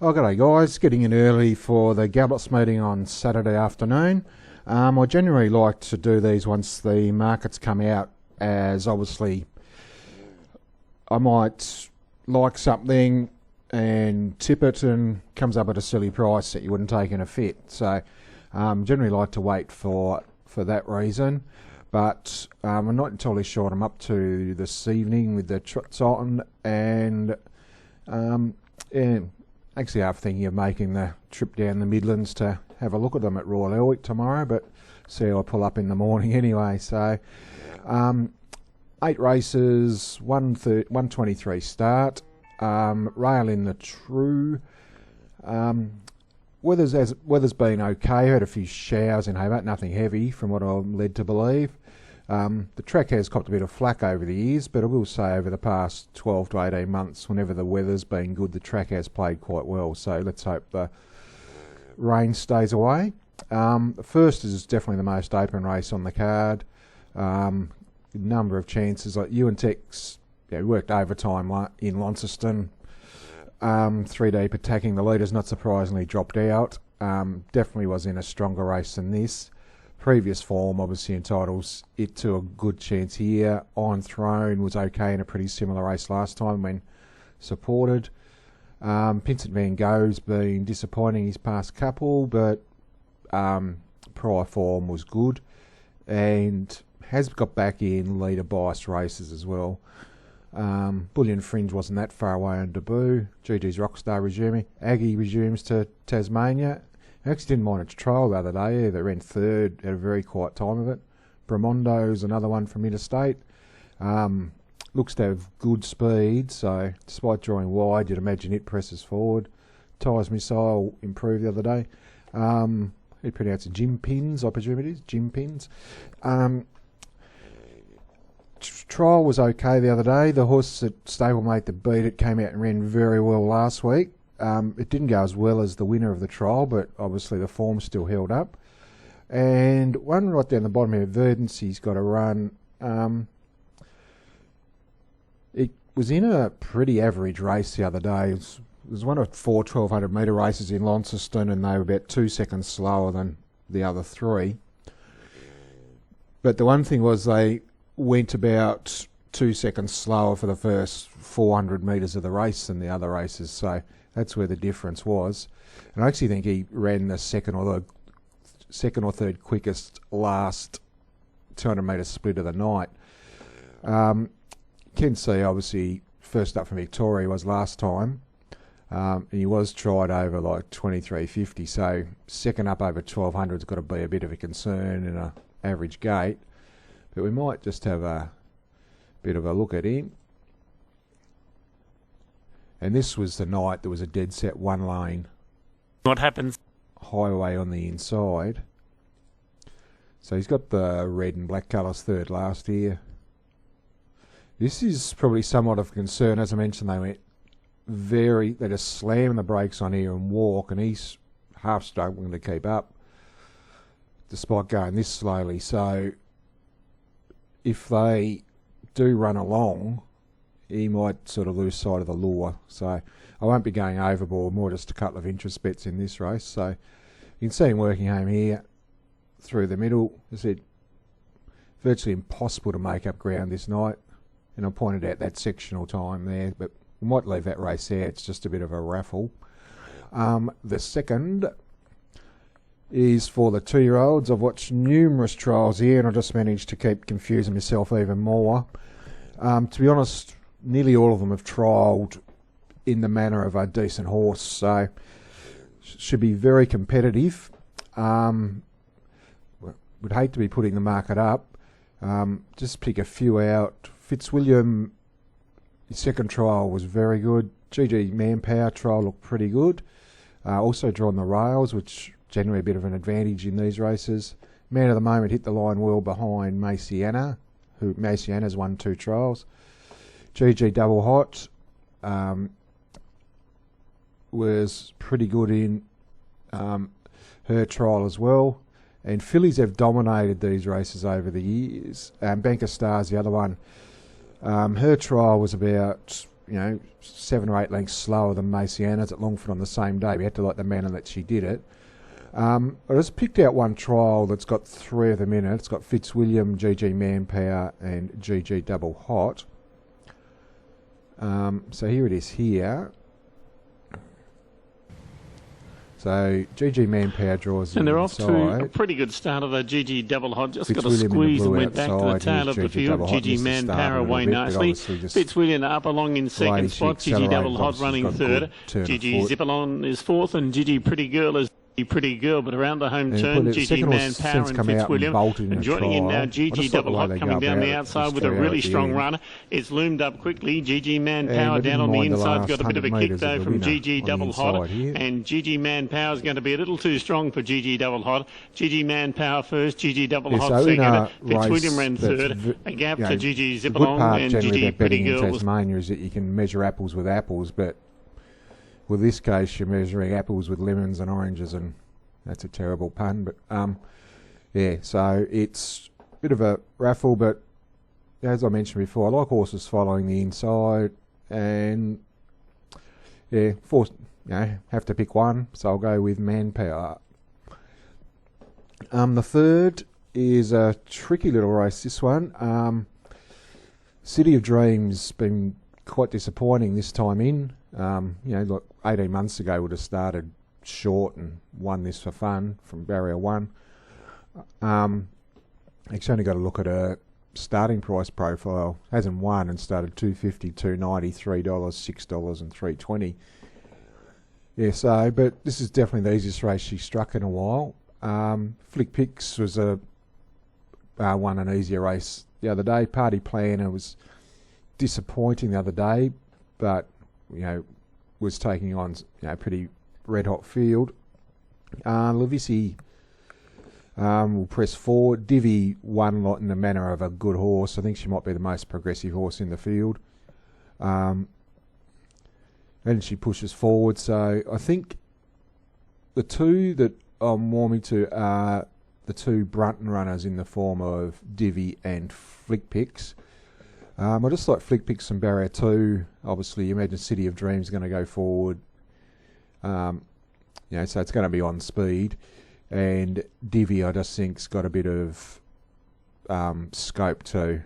Oh, g'day guys, getting in early for the Gallops meeting on Saturday afternoon. I generally like to do these once the markets come out, as obviously I might like something and tip it and comes up at a silly price that you wouldn't take in a fit. So generally like to wait for that reason. But I'm not entirely sure what I'm up to this evening with the trots on, and actually I'm thinking of making the trip down the Midlands to have a look at them at Royal Elwick tomorrow, but see how I pull up in the morning anyway. So 8 races, 123 start, rail in the true. Weather's been okay. I had a few showers in Hobart, nothing heavy from what I'm led to believe. The track has copped a bit of flack over the years, but I will say over the past 12 to 18 months, whenever the weather's been good, the track has played quite well. So let's hope the rain stays away. The first is definitely the most open race on the card. Number of chances, like Ewan-Tex, worked overtime in Launceston. 3 deep attacking the leaders, not surprisingly dropped out. Definitely was in a stronger race than this. Previous form obviously entitles it to a good chance here. On Throne was okay in a pretty similar race last time when supported. Pinsent Van Gogh's been disappointing his past couple, but prior form was good and has got back in leader biased races as well. Bullion Fringe wasn't that far away on debut. GG's Rockstar resuming. Aggie resumes to Tasmania. I actually didn't mind its trial the other day either. It ran third, had a very quiet time of it. Bramondo's another one from interstate. Looks to have good speed, so despite drawing wide, you'd imagine it presses forward. Tyres Missile improved the other day. How do you pronounce it? Jim Pins, I presume it is. Jim Pins. Trial was okay the other day. The horse at stablemate that beat it came out and ran very well last week. It didn't go as well as the winner of the trial, but obviously the form still held up. And one right down the bottom here, Verdancy's got a run. It was in a pretty average race the other day. It was one of 4 1200 metre races in Launceston, and they were about 2 seconds slower than the other 3. But the one thing was they went about 2 seconds slower for the first 400 metres of the race than the other races, so that's where the difference was. And I actually think he ran the second or third quickest last 200 metre split of the night. Can see obviously first up from Victoria was last time. He was tried over like 23.50, so second up over 1200's got to be a bit of a concern in an average gate. But we might just have a bit of a look at him. And this was the night there was a dead set one lane. What happens? Highway on the inside. So he's got the red and black colours third last year. This is probably somewhat of a concern. As I mentioned, they just slam the brakes on here and walk, and he's half struggling to keep up despite going this slowly. So if they do run along, he might sort of lose sight of the lure. So I won't be going overboard, more just a couple of interest bets in this race. So you can see him working home here through the middle. As I said, virtually impossible to make up ground this night. And I pointed out that sectional time there, but we might leave that race there. It's just a bit of a raffle. The second is for the 2-year-olds. I've watched numerous trials here, and I just managed to keep confusing myself even more. To be honest, nearly all of them have trialled in the manner of a decent horse, so should be very competitive. Would hate to be putting the market up. Just pick a few out. Fitzwilliam, his second trial was very good. GG Manpower trial looked pretty good. Also drawn the rails, which generally a bit of an advantage in these races. Man of the moment hit the line well behind Maciana, who Maciana's won 2 trials. GG Double Hot was pretty good in her trial as well. And fillies have dominated these races over the years. Banker Star's the other one. Her trial was about 7 or 8 lengths slower than Maciana's at Longford on the same day. We had to like the manner that she did it. I just picked out one trial that's got 3 of them in it. It's got Fitzwilliam, GG Manpower, and GG Double Hot. So here it is here. So GG Manpower draws and they're inside. off to a pretty good start of the GG Double Hot. Just got a squeeze and went back to the tail of the field. GG Manpower away nicely. Fitzwilliam up along in second spot. GG Double Hot running third. GG Zipalon is fourth, and GG Pretty Girl is Pretty Girl, but around the home turn, GG Manpower and Fitzwilliam, and joining in now GG Double Hot coming down the outside with a really strong run. It's loomed up quickly. GG Manpower down on the inside, got a bit of a kick though from GG Double Hot, and GG Manpower is going to be a little too strong for GG Double Hot. GG Manpower first, GG Double Hot second, Fitzwilliam ran third, a gap to GG Zipalong, and GG Pretty Girl was... Tasmania is that you can measure apples with apples, but with this case, you're measuring apples with lemons and oranges, and that's a terrible pun. But yeah, so it's a bit of a raffle, but as I mentioned before, I like horses following the inside, and yeah, have to pick one, so I'll go with Manpower. The third is a tricky little race. This one, City of Dreams, been quite disappointing this time in. Like 18 months ago would have started short and won this for fun from barrier 1. It's only got to look at her starting price profile. Hasn't won and started $2.50, $2.90, $3, $6 and $3.20. Yeah, so, but this is definitely the easiest race she struck in a while. Flick Picks was won an easier race the other day. Party Planner was disappointing the other day, but was taking on pretty red hot field. Levissi will press forward. Divi won a lot in the manner of a good horse. I think she might be the most progressive horse in the field. And she pushes forward. So I think the two that I'm warming to are the two Brunton runners in the form of Divi and Flick Picks. I just like Flick Picks and barrier 2. Obviously, you imagine City of Dreams going to go forward. So it's going to be on speed. And Divi, I just think, has got a bit of scope to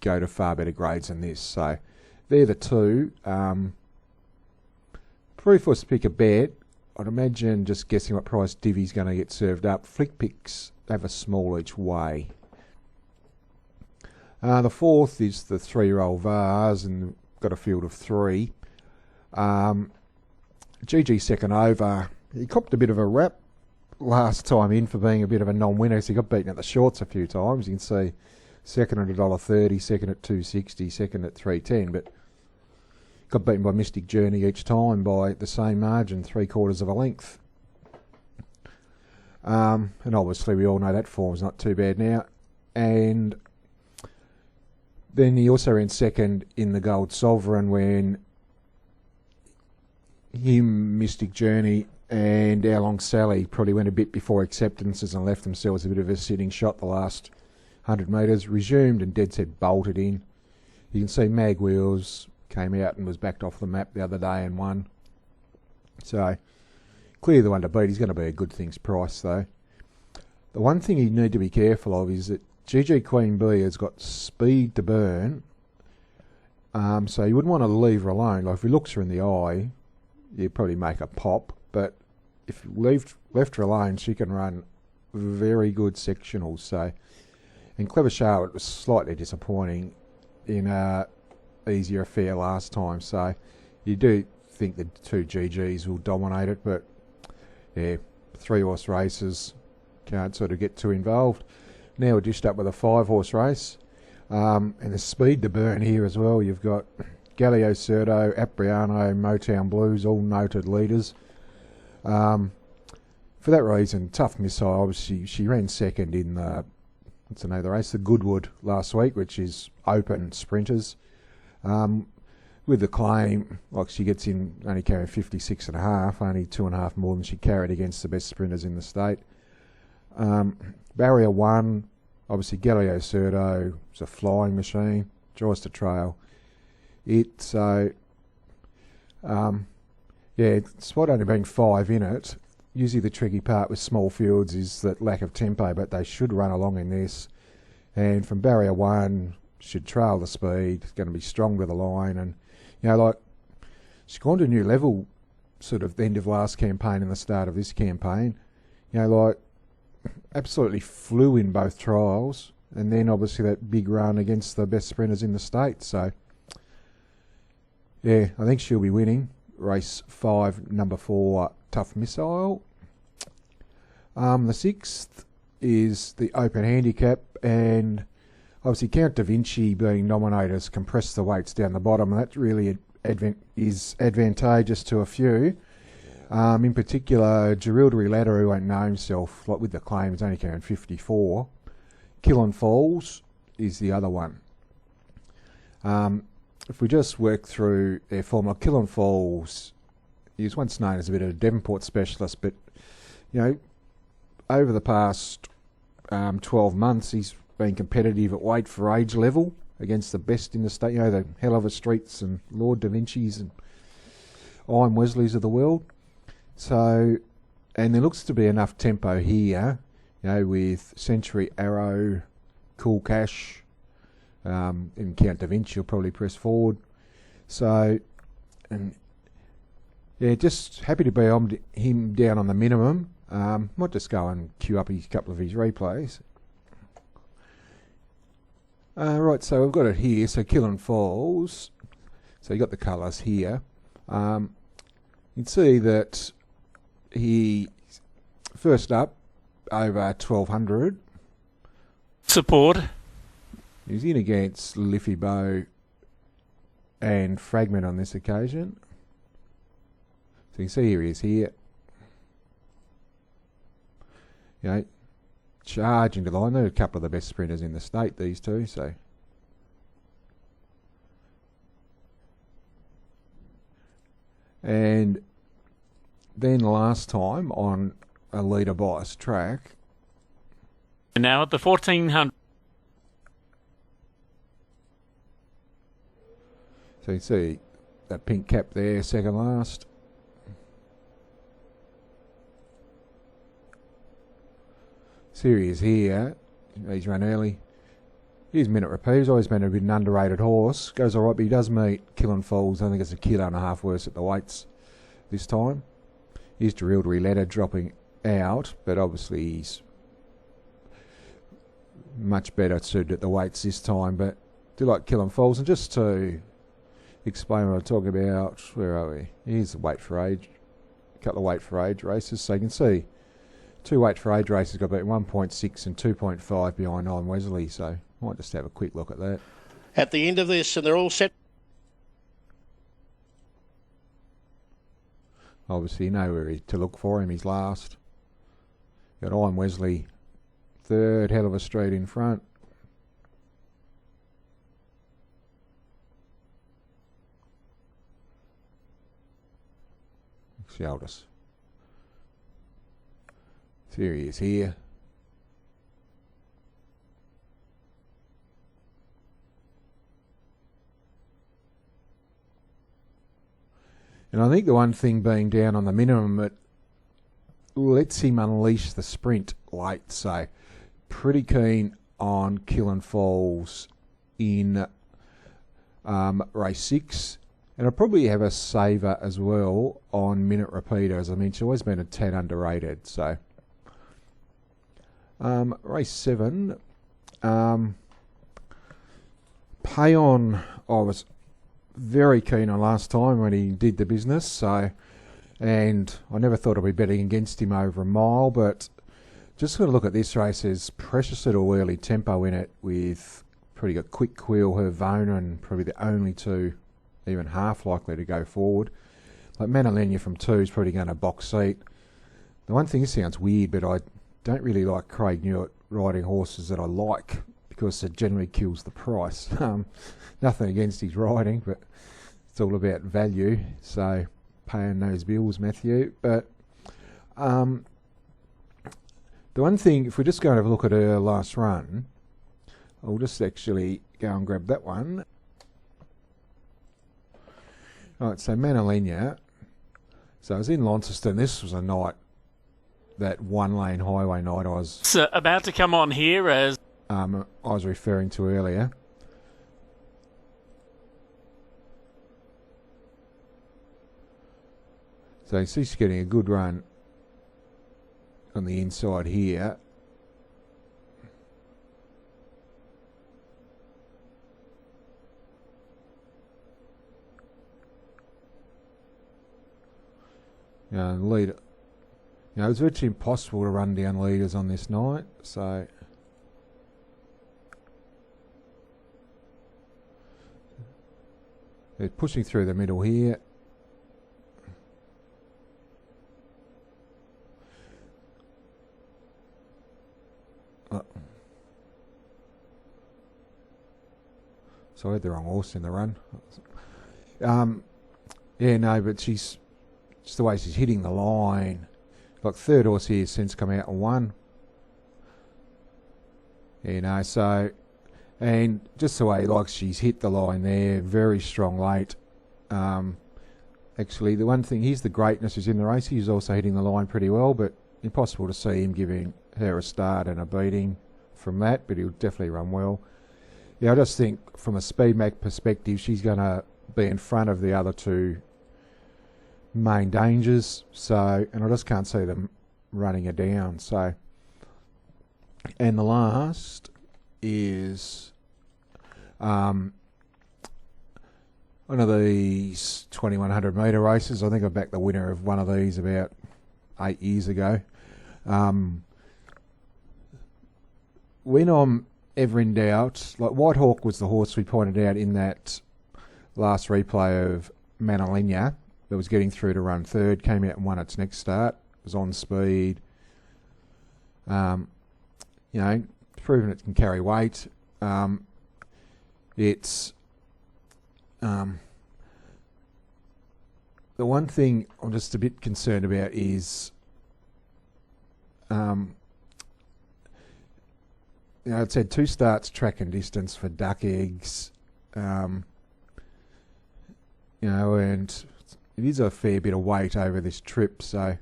go to far better grades than this. So they're the two. Probably if I was to pick a bet, I'd imagine just guessing what price Divi's going to get served up. Flick Picks have a small each way. The fourth is the 3-year-old Vars, and got a field of 3. GG Second Over, he copped a bit of a rap last time in for being a bit of a non-winner, so he got beaten at the shorts a few times. You can see second at $1.30, second at $2.60, second at $3.10, but got beaten by Mystic Journey each time by the same margin, 3/4 of a length. And obviously we all know that form's not too bad now. And then he also ran second in the Gold Sovereign when him, Mystic Journey, and Our Long Sally probably went a bit before acceptances and left themselves a bit of a sitting shot the last 100 metres. Resumed and dead set bolted in. You can see Mag Wheels came out and was backed off the map the other day and won. So, clearly the one to beat. He's going to be a good things price though. The one thing you need to be careful of is that GG Queen Bee has got speed to burn, so you wouldn't want to leave her alone. Like if he looks her in the eye, you'd probably make a pop, but if you left her alone, she can run very good sectionals. So, and Clever Charlotte was slightly disappointing in a easier affair last time, so you do think the two GGs will dominate it, but yeah, 3-horse races, can't sort of get too involved. Now we're dished up with a 5-horse race, and the speed to burn here as well. You've got Galileo Cerdo, Apriano, Motown Blues, all noted leaders. For that reason, Tough Missile, obviously she ran second in the race, the Goodwood last week, which is open sprinters. With the claim, like she gets in only carrying 56.5, only 2.5 more than she carried against the best sprinters in the state. Barrier 1, obviously Galileo Cerdo is a flying machine, tries to trail. it. So, yeah, despite only being 5 in it, usually the tricky part with small fields is that lack of tempo, but they should run along in this. And from barrier 1, should trail the speed, going to be strong to the line. And, like, she's gone to a new level sort of the end of last campaign and the start of this campaign. Like, absolutely flew in both trials. And then obviously that big run against the best sprinters in the state. So, yeah, I think she'll be winning. Race 5, number 4, Tough Missile. The 6th is the Open Handicap, and obviously Count Da Vinci being nominated has compressed the weights down the bottom, and that really is advantageous to a few. In particular, Gerildry Ladder, who won't know himself, like with the claims, only carrying 54. Killen Falls is the other one. If we just work through their form, Killen Falls, he was once known as a bit of a Devonport specialist, but, over the past 12 months, he's been competitive at weight for age level against the best in the state, the Hell of a Streets and Lord Da Vinci's and Iron Wesleys of the world. So, and there looks to be enough tempo here, with Century Arrow, Cool Cash, in Count Da Vinci will probably press forward. So, and yeah, just happy to be on him down on the minimum. Might just go and queue up a couple of his replays. Right, so we've got it here. So Killen Falls. So you got the colours here. You can see that he first up over 1200. Support. He's in against Liffey Bow and Fragment on this occasion. So you can see here he is here. Charging to the line. They're a couple of the best sprinters in the state, these two. So, and then last time on a leader bias track. And now at the 1400. So you see that pink cap there, second last. Series here. He's run early. Here's Minute Repeat. He's always been a bit an underrated horse. Goes alright, but he does meet Killen Falls. I think it's a kilo and a half worse at the weights this time. Here's Gerildry Ladder dropping out, but obviously he's much better suited at the weights this time. But do like Killen Falls. And just to explain what I'm talking about, where are we? Here's the weight for age, a couple of weight for age races. So you can see 2 weight for age races got about 1.6 and 2.5 behind Iron Wesley. So I might just have a quick look at that. At the end of this, and they're all set. Obviously, you know where to look for him. He's last. Got Iron Wesley third, Hell of a Street in front. Sheldus. Here he is here. And I think the one thing being down on the minimum, it lets him unleash the sprint late. So pretty keen on Killen Falls in race 6. And I'll probably have a saver as well on Minute Repeater. As I mentioned, always been a tad underrated. So race 7. Payon, I was very keen on last time when he did the business. So, and I never thought I'd be betting against him over a mile, but just going to look at this race. There's precious little early tempo in it with pretty good Quick Quill, Hervona, and probably the only two even half likely to go forward. Like Manalenia from 2 is probably going to box seat. The one thing, this sounds weird, but I don't really like Craig Newitt riding horses that I like because it generally kills the price. Nothing against his riding, but it's all about value. So paying those bills, Matthew. But the one thing, if we just go and have a look at her last run, I'll just actually go and grab that one. Right, so Manalina. So I was in Launceston. This was a night, that one-lane highway night I was... So about to come on here as... I was referring to earlier. So she's getting a good run on the inside here. Leader. It was virtually impossible to run down leaders on this night, so they're pushing through the middle here. So I had the wrong horse in the run. Yeah, no, but she's just the way she's hitting the line. Like third horse here since come out and won. So, and just the way like she's hit the line there, very strong late. Actually, the one thing, here's the greatness is in the race. He's also hitting the line pretty well, but impossible to see him giving her a start and a beating from that, but he'll definitely run well. Yeah, I just think from a speed map perspective, she's going to be in front of the other two main dangers. So, and I just can't see them running her down. So, and the last is one of these 2100 metre races. I think I backed the winner of one of these about 8 years ago. When I'm ever in doubt, like White Hawk was the horse we pointed out in that last replay of Manalina that was getting through to run third, came out and won its next start, was on speed. Proven it can carry weight. It's the one thing I'm just a bit concerned about is it's had 2 starts track and distance for duck eggs, and it is a fair bit of weight over this trip, so,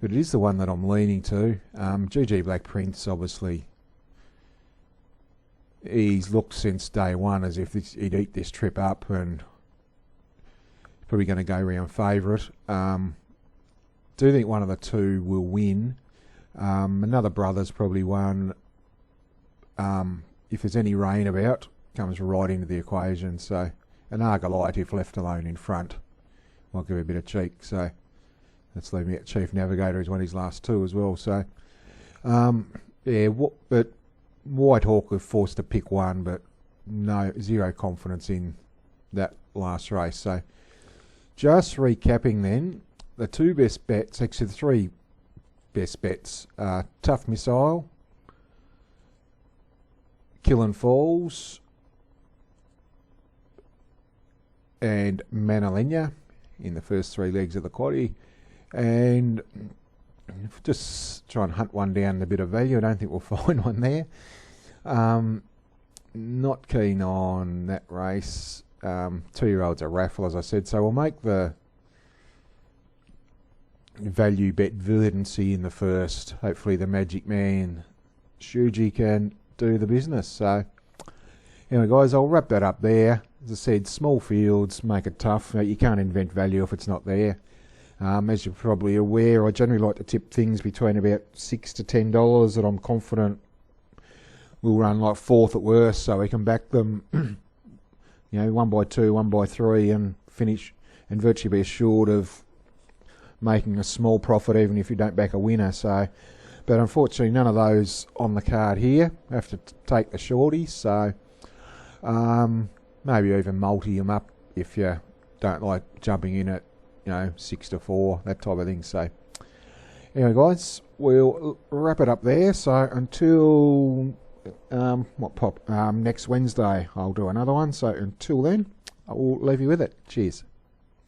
but it is the one that I'm leaning to. GG Black Prince, obviously, he's looked since day one as if he'd eat this trip up and probably going to go round favourite. Do think one of the two will win. Another brother's probably one. If there's any rain about, comes right into the equation. So an Argolite, if left alone in front, might give a bit of cheek. So let's leave me at Chief Navigator. He's won his last 2 as well. So but White Hawk were forced to pick one, but zero confidence in that last race. So just recapping then, the 2 best bets, actually the 3 best bets, Tough Missile, Killing Falls, and Manalina in the first 3 legs of the quaddie. And just try and hunt one down in a bit of value. I don't think we'll find one there. Not keen on that race. 2-year-olds a raffle, as I said, so we'll make the value bet Verdancy in the first. Hopefully the Magic Man Shuji can do the business. So anyway guys, I'll wrap that up there. As I said, small fields make it tough. You can't invent value if it's not there. As you're probably aware, I generally like to tip things between about $6 to $10 that I'm confident will run like 4th at worst, so we can back them 1 by 2, 1 by 3 and finish and virtually be assured of making a small profit even if you don't back a winner. So, but unfortunately none of those on the card here. I have to take the shorties, so maybe even multi them up if you don't like jumping in at 6 to 4, that type of thing. So anyway guys, we'll wrap it up there. So until next Wednesday I'll do another one. So until then, I will leave you with it. Cheers.